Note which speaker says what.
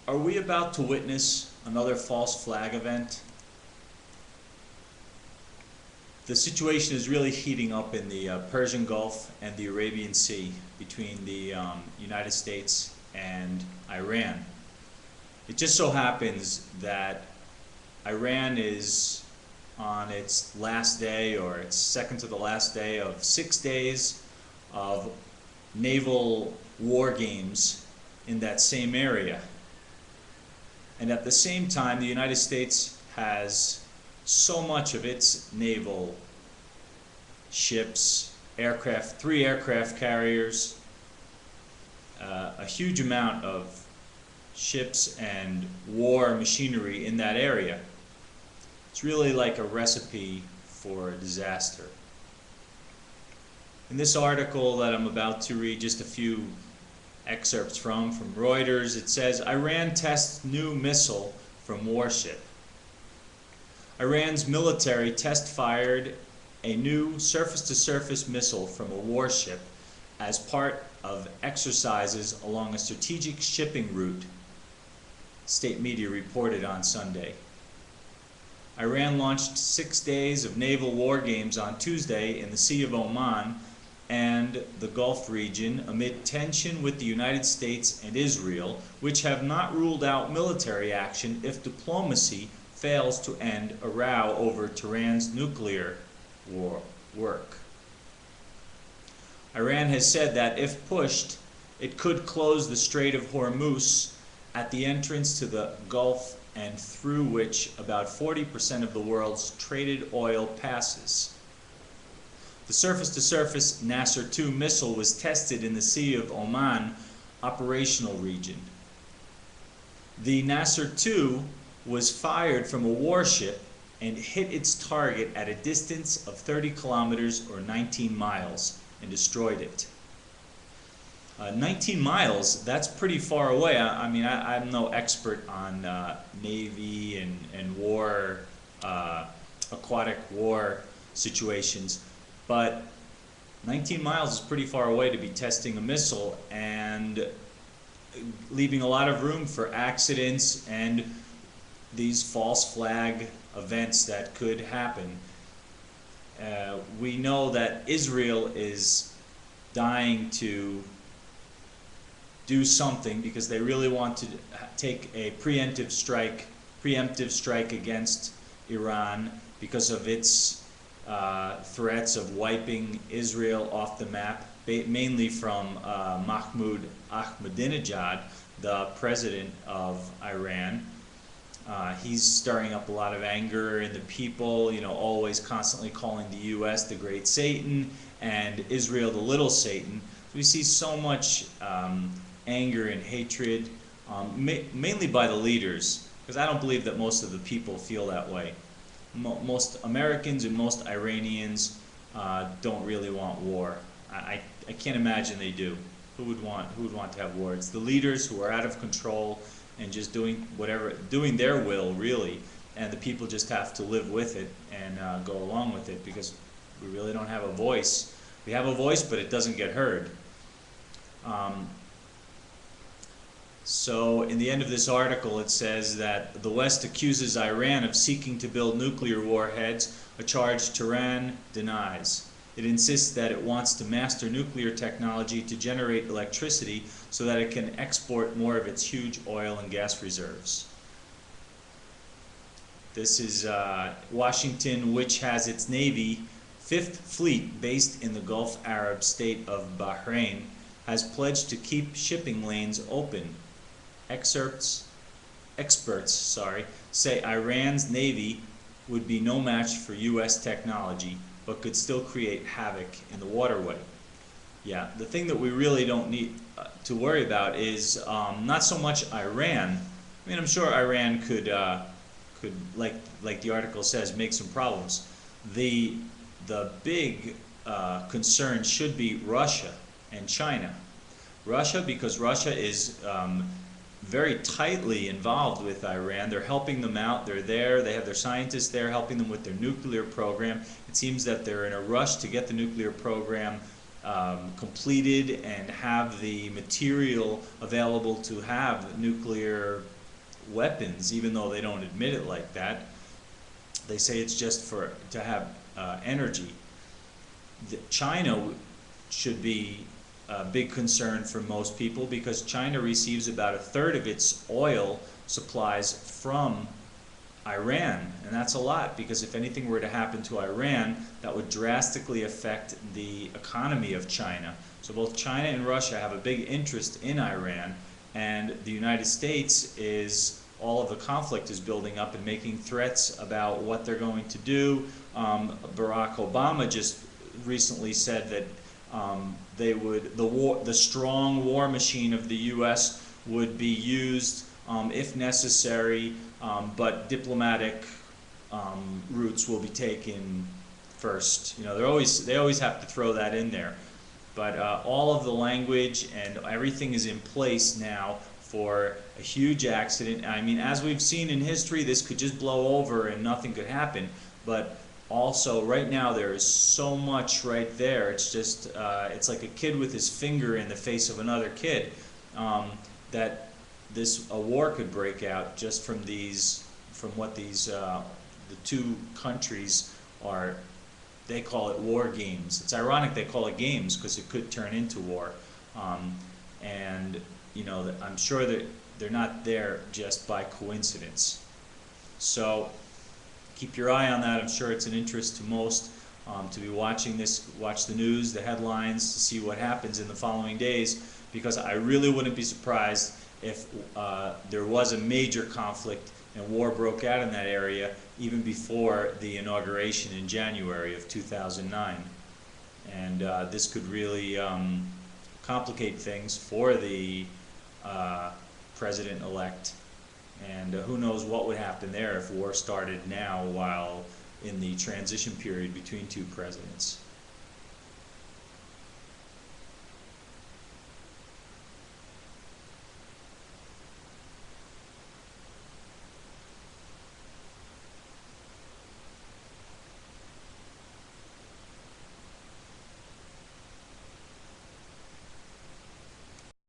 Speaker 1: Are we about to witness another false flag event? The situation is really heating up in the Persian Gulf and the Arabian Sea between the United States and Iran. It just so happens that Iran is on its last day, or its second to the last day, of 6 days of naval war games in that same area. And at the same time, the United States has so much of its naval ships, aircraft, 3 aircraft carriers, a huge amount of ships and war machinery in that area. It's really like a recipe for a disaster. In this article that I'm about to read just a few excerpts from Reuters, it says, Iran tests new missile from warship. Iran's military test-fired a new surface-to-surface missile from a warship as part of exercises along a strategic shipping route, state media reported on Sunday. Iran launched 6 days of naval war games on Tuesday in the Sea of Oman and the Gulf region amid tension with the United States and Israel, which have not ruled out military action if diplomacy fails to end a row over Tehran's nuclear work. Iran has said that if pushed, it could close the Strait of Hormuz at the entrance to the Gulf and through which about 40% of the world's traded oil passes. The surface-to-surface Nasser-2 missile was tested in the Sea of Oman operational region. The Nasser-2 was fired from a warship and hit its target at a distance of 30 kilometers or 19 miles and destroyed it. 19 miles, that's pretty far away. I'm no expert on Navy and war, aquatic war situations, but 19 miles is pretty far away to be testing a missile and leaving a lot of room for accidents and these false flag events that could happen. We know that Israel is dying to do something because they really want to take a preemptive strike against Iran because of its threats of wiping Israel off the map, mainly from Mahmoud Ahmadinejad, the president of Iran. He's stirring up a lot of anger in the people, always constantly calling the U.S. the great Satan and Israel the little Satan. So we see so much anger and hatred, mainly by the leaders, because I don't believe that most of the people feel that way. Most Americans and most Iranians don't really want war. I can't imagine they do. Who would want to have war? It's the leaders who are out of control and just doing their will, really, and the people just have to live with it and go along with it because we really don't have a voice. We have a voice, but it doesn't get heard. So in the end of this article, it says that the West accuses Iran of seeking to build nuclear warheads, a charge Tehran denies. It insists that it wants to master nuclear technology to generate electricity so that it can export more of its huge oil and gas reserves. This is Washington, which has its Navy, 5th Fleet based in the Gulf Arab state of Bahrain, has pledged to keep shipping lanes open. Experts say Iran's Navy would be no match for U.S. technology, but could still create havoc in the waterway. Yeah, the thing that we really don't need to worry about is not so much Iran. I mean, I'm sure Iran could like the article says, make some problems. The big concern should be Russia and China. Russia, because Russia is very tightly involved with Iran. They're helping them out. They're there. They have their scientists there helping them with their nuclear program. It seems that they're in a rush to get the nuclear program completed and have the material available to have nuclear weapons, even though they don't admit it like that. They say it's just to have energy. China should be a big concern for most people, because China receives about a third of its oil supplies from Iran, and that's a lot, because if anything were to happen to Iran, that would drastically affect the economy of China. So both China and Russia have a big interest in Iran, and the United States is, all of the conflict is building up and making threats about what they're going to do. Barack Obama just recently said that the strong war machine of the U.S. would be used if necessary, but diplomatic routes will be taken first. You know, they always have to throw that in there. But all of the language and everything is in place now for a huge accident. I mean, as we've seen in history, this could just blow over and nothing could happen. But also, right now, there is so much right there. It's just, it's like a kid with his finger in the face of another kid, that a war could break out just from what these, the two countries are. They call it war games. It's ironic they call it games, because it could turn into war. And you know, I'm sure that they're not there just by coincidence. So keep your eye on that. I'm sure it's an interest to most to be watching this, watch the news, the headlines, to see what happens in the following days, because I really wouldn't be surprised if there was a major conflict and war broke out in that area even before the inauguration in January of 2009. And this could really complicate things for the president-elect. And who knows what would happen there if war started now while in the transition period between two presidents.